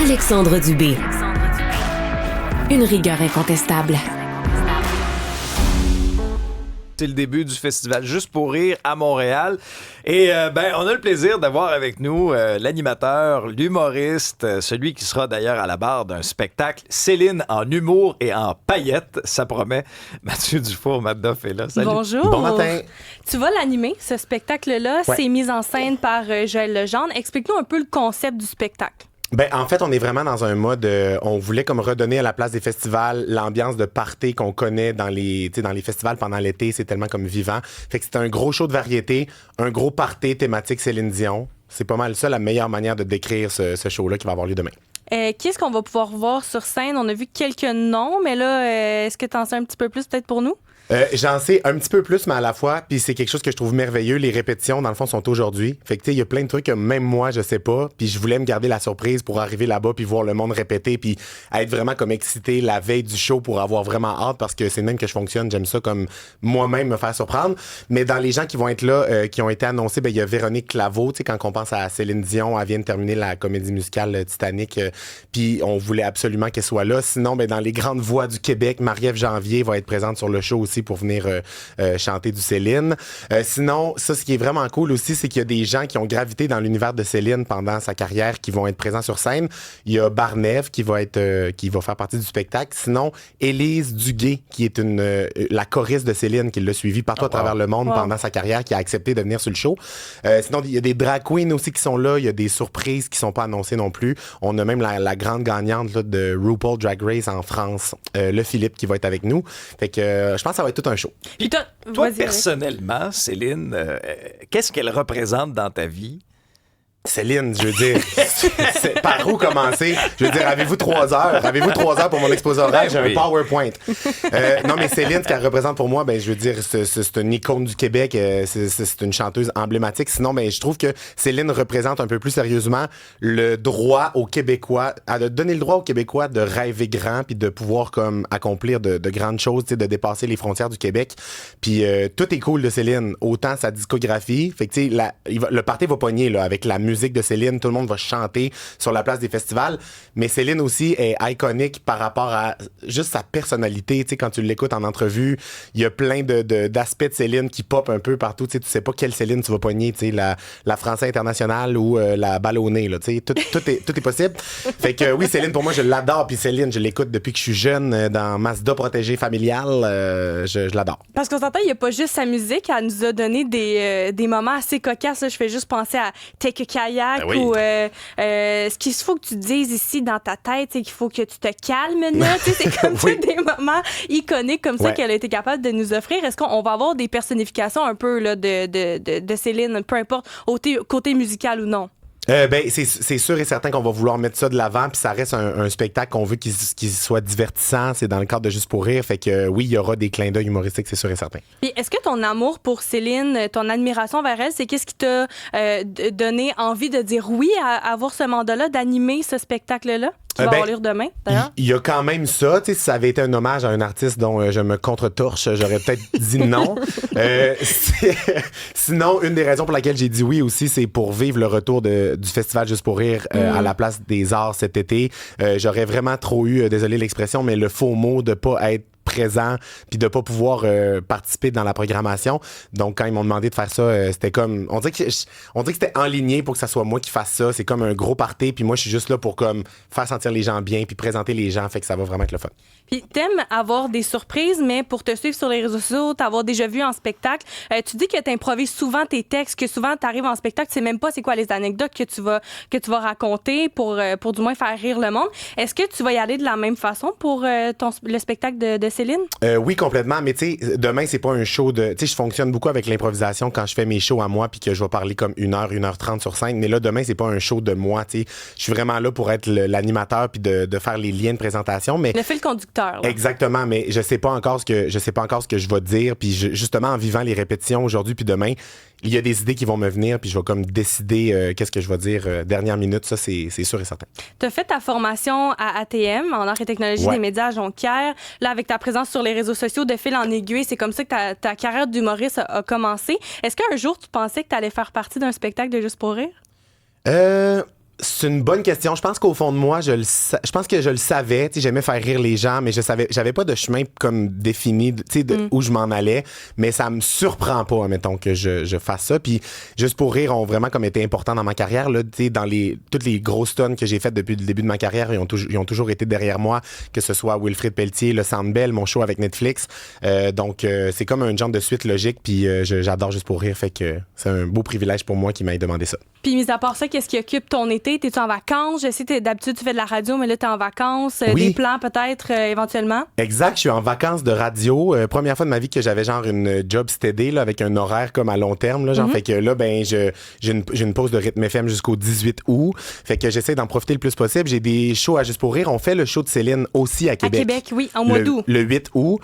Alexandre Dubé. Une rigueur incontestable. C'est le début du festival Juste pour rire à Montréal. Et on a le plaisir d'avoir avec nous l'animateur, l'humoriste, celui qui sera d'ailleurs à la barre d'un spectacle, Céline en humour et en paillettes, ça promet. Mathieu Dufour, Matt Doff est là. Salut. Bonjour. Bon matin. Tu vas l'animer, ce spectacle-là. Ouais. C'est mis en scène par Joël Legendre. Explique-nous un peu le concept du spectacle. En fait, on est vraiment dans un mode, on voulait comme redonner à la place des festivals l'ambiance de party qu'on connaît dans les festivals pendant l'été. C'est tellement comme vivant. Fait que c'est un gros show de variété, un gros party thématique Céline Dion. C'est pas mal ça, la meilleure manière de décrire ce show-là qui va avoir lieu demain. Qu'est-ce qu'on va pouvoir voir sur scène? On a vu quelques noms, mais là, est-ce que tu en sais un petit peu plus peut-être pour nous? J'en sais un petit peu plus, mais à la fois, puis c'est quelque chose que je trouve merveilleux. Les répétitions, dans le fond, sont aujourd'hui. Fait que, tu sais, il y a plein de trucs que même moi, je sais pas. Puis je voulais me garder la surprise pour arriver là-bas, puis voir le monde répéter, puis être vraiment comme excité la veille du show pour avoir vraiment hâte, parce que c'est même que je fonctionne. J'aime ça comme moi-même me faire surprendre. Mais dans les gens qui vont être là, qui ont été annoncés, il y a Véronique Claveau. Tu sais, quand on pense à Céline Dion, elle vient de terminer la comédie musicale Titanic, puis on voulait absolument qu'elle soit là. Sinon, dans les grandes voix du Québec, Marie-Ève Janvier va être présente sur le show aussi pour venir chanter du Céline. Sinon, ça, ce qui est vraiment cool aussi, c'est qu'il y a des gens qui ont gravité dans l'univers de Céline pendant sa carrière qui vont être présents sur scène. Il y a Barnève qui va faire partie du spectacle. Sinon, Élise Duguay, qui est la choriste de Céline, qui l'a suivie partout à travers le monde pendant sa carrière, qui a accepté de venir sur le show. Sinon, il y a des drag queens aussi qui sont là. Il y a des surprises qui sont pas annoncées non plus. On a même la grande gagnante là, de RuPaul Drag Race en France, le Philippe, qui va être avec nous. Fait que je pense que ça va être tout un show. Puis toi, personnellement, Céline, qu'est-ce qu'elle représente dans ta vie? Céline, je veux dire, c'est par où commencer? Je veux dire, avez-vous 3 heures? Avez-vous 3 heures pour mon exposé oral? J'ai un PowerPoint. Non, mais Céline, ce qu'elle représente pour moi, je veux dire, c'est une icône du Québec. C'est une chanteuse emblématique. Sinon, je trouve que Céline représente un peu plus sérieusement le droit aux Québécois, à donner le droit aux Québécois de rêver grand puis de pouvoir comme accomplir de grandes choses, de dépasser les frontières du Québec. Puis tout est cool de Céline, autant sa discographie. Fait que tu sais, le party va pogner là avec la musique de Céline, tout le monde va chanter sur la place des festivals, mais Céline aussi est iconique par rapport à juste sa personnalité, tu sais, quand tu l'écoutes en entrevue, il y a plein d'aspects de Céline qui pop un peu partout, tu sais, tu sais pas quelle Céline tu vas pogner, tu sais, la Française internationale ou la ballonnée, là, tu sais, tout est possible. Fait que oui, Céline, pour moi, je l'adore, puis Céline, je l'écoute depuis que je suis jeune dans Mazda protégée familiale, je l'adore. Parce qu'on s'entend, il n'y a pas juste sa musique, elle nous a donné des moments assez cocasses, là. Je fais juste penser à Take a Kayak ou ce qu'il faut que tu dises ici dans ta tête, c'est qu'il faut que tu te calmes, là. C'est comme tous des moments iconiques comme ça qu'elle a été capable de nous offrir. Est-ce qu'on va avoir des personnifications un peu là, de Céline, peu importe, côté musical ou non? C'est sûr et certain qu'on va vouloir mettre ça de l'avant, puis ça reste un spectacle qu'on veut qu'il soit divertissant. C'est dans le cadre de Juste pour rire. Fait que oui, il y aura des clins d'œil humoristiques, c'est sûr et certain. Puis est-ce que ton amour pour Céline, ton admiration vers elle, c'est qu'est-ce qui t'a donné envie de dire oui à avoir ce mandat-là, d'animer ce spectacle-là? Qui va avoir lieu demain, d'ailleurs. Il y a quand même ça. Tu sais, si ça avait été un hommage à un artiste dont je me contre-torche, j'aurais peut-être dit non. Sinon, une des raisons pour laquelle j'ai dit oui aussi, c'est pour vivre le retour du Festival Juste pour rire à la Place des Arts cet été. J'aurais vraiment trop eu, désolé l'expression, mais le faux mot de pas être présent puis de pas pouvoir participer dans la programmation. Donc quand ils m'ont demandé de faire ça, c'était comme on dirait que c'était enligné pour que ça soit moi qui fasse ça. C'est comme un gros party puis moi je suis juste là pour comme faire sentir les gens bien puis présenter les gens, fait que ça va vraiment être le fun. Puis t'aimes avoir des surprises, mais pour te suivre sur les réseaux sociaux, t'avoir déjà vu en spectacle, tu dis que t'improvises souvent tes textes, que souvent t'arrives en spectacle, tu sais même pas c'est quoi les anecdotes que tu vas raconter pour du moins faire rire le monde. Est-ce que tu vas y aller de la même façon pour le spectacle de Céline? Oui, complètement. Mais tu sais, demain, c'est pas un show de... Tu sais, je fonctionne beaucoup avec l'improvisation quand je fais mes shows à moi puis que je vais parler comme 1h30 sur scène. Mais là, demain, c'est pas un show de moi, tu sais. Je suis vraiment là pour être l'animateur puis de faire les liens de présentation. Mais le fil conducteur, là. Exactement, mais je sais pas encore ce que je vais dire. Puis justement, en vivant les répétitions aujourd'hui puis demain, il y a des idées qui vont me venir puis je vais comme décider qu'est-ce que je vais dire dernière minute. Ça, c'est sûr et certain. Tu as fait ta formation à ATM, en art et technologie des médias à Jonquière. Là, avec ta présence sur les réseaux sociaux de fil en aiguille, c'est comme ça que ta carrière d'humoriste a commencé. Est-ce qu'un jour, tu pensais que tu allais faire partie d'un spectacle de Juste pour rire? C'est une bonne question. Je pense qu'au fond de moi, je pense que je le savais. J'aimais faire rire les gens, mais j'avais pas de chemin comme défini où je m'en allais. Mais ça me surprend pas, admettons, que je fasse ça. Puis Juste pour rire ont vraiment comme été importants dans ma carrière. Là, dans toutes les grosses tonnes que j'ai faites depuis le début de ma carrière, ils ont toujours été derrière moi, que ce soit Wilfrid Pelletier, Le Centre Bell, mon show avec Netflix. Donc, c'est comme un genre de suite logique. Puis j'adore Juste pour rire. Fait que c'est un beau privilège pour moi qui m'ait demandé ça. Puis, mis à part ça, qu'est-ce qui occupe ton été? T'es-tu en vacances? Je sais que d'habitude, tu fais de la radio, mais là, t'es en vacances. Oui. Des plans, peut-être, éventuellement? Exact. Je suis en vacances de radio. Première fois de ma vie que j'avais genre une job steady, là, avec un horaire comme à long terme. Là, genre, fait que là, ben, j'ai une pause de rythme FM jusqu'au 18 août. Fait que j'essaie d'en profiter le plus possible. J'ai des shows à Juste pour rire. On fait le show de Céline aussi à Québec. À Québec, oui, en mois d'août. Le 8 août.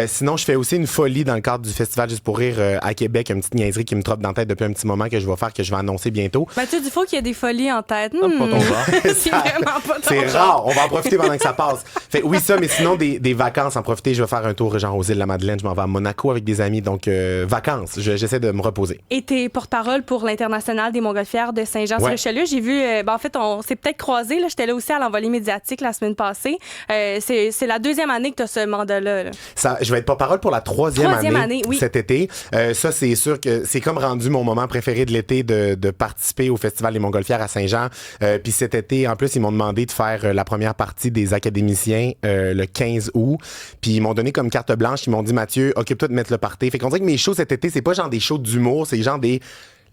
Sinon, je fais aussi une folie dans le cadre du festival Juste pour rire à Québec. Une petite niaiserie qui me trotte dans la tête depuis un petit moment que je vais faire, que je vais annoncer bientôt. Mathieu Dufault qui a des folies en tête. Pas ton genre. C'est vraiment pas ton C'est genre. rare. On va en profiter pendant que ça passe. Fait oui, ça, mais sinon, des vacances, en profiter. Je vais faire un tour genre aux îles de la Madeleine. Je m'en vais à Monaco avec des amis. Donc, vacances. J'essaie de me reposer. Et t'es porte-parole pour l'International des Montgolfières de Saint-Jean-sur-Richelieu. J'ai vu, en fait, on s'est peut-être croisés. J'étais là aussi à l'envolée médiatique la semaine passée. C'est la deuxième année que tu as ce mandat-là. Là. Je vais être porte-parole pour la troisième année oui. cet été. Ça, c'est sûr que c'est comme rendu mon moment préféré de l'été de participer au Festival des Montgolfières à Saint-Jean. Puis cet été, en plus, ils m'ont demandé de faire la première partie des académiciens le 15 août. Puis ils m'ont donné comme carte blanche. Ils m'ont dit, Mathieu, occupe-toi de mettre le party. Fait qu'on dirait que mes shows cet été, c'est pas genre des shows d'humour, c'est genre des...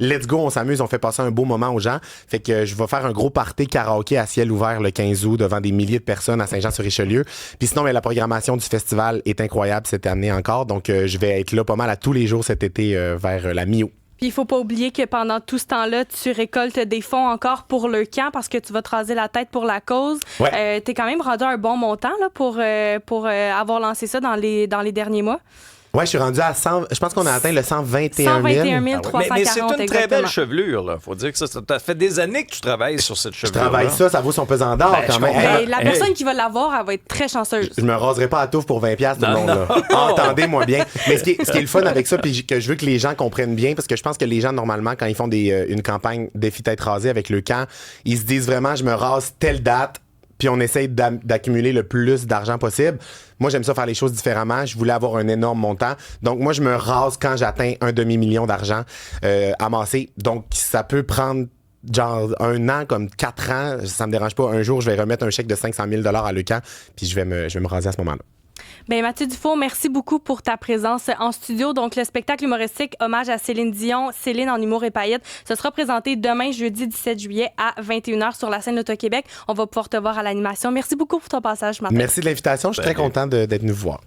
Let's go, on s'amuse, on fait passer un beau moment aux gens. Fait que je vais faire un gros party karaoké à ciel ouvert le 15 août devant des milliers de personnes à Saint-Jean-sur-Richelieu. Puis sinon, la programmation du festival est incroyable cette année encore. Donc, je vais être là pas mal à tous les jours cet été vers la mi-août. Puis il faut pas oublier que pendant tout ce temps-là, tu récoltes des fonds encore pour le camp parce que tu vas te raser la tête pour la cause. Ouais. T'es quand même rendu un bon montant là, pour avoir lancé ça dans les derniers mois. Ouais, je suis rendu à 100. Je pense qu'on a atteint le 121 000. 340, mais c'est une très exactement. belle chevelure, là. Faut dire que ça fait des années que tu travailles sur cette chevelure. Je travaille ça vaut son pesant d'or quand même. Ben, la personne qui va l'avoir, elle va être très chanceuse. Je me raserai pas à touffe pour 20$ tout le monde. Là. Entendez-moi bien. Mais ce qui est le fun avec ça, puis que je veux que les gens comprennent bien, parce que je pense que les gens, normalement, quand ils font une campagne défi tête rasée avec le camp, ils se disent vraiment, je me rase telle date, puis on essaye d'accumuler le plus d'argent possible. Moi, j'aime ça faire les choses différemment. Je voulais avoir un énorme montant. Donc, moi, je me rase quand j'atteins un demi-million d'argent amassé. Donc, ça peut prendre genre 1 an, comme 4 ans. Ça me dérange pas. Un jour, je vais remettre un chèque de 500 000 à Leucan, puis je vais me raser à ce moment-là. Ben Mathieu Dufault, merci beaucoup pour ta présence en studio. Donc, le spectacle humoristique Hommage à Céline Dion, Céline en humour et paillettes, ce sera présenté demain, jeudi 17 juillet à 21h sur la scène d'Auto-Québec. On va pouvoir te voir à l'animation. Merci beaucoup pour ton passage ce matin. Merci de l'invitation. Je suis très content d'être venu vous voir.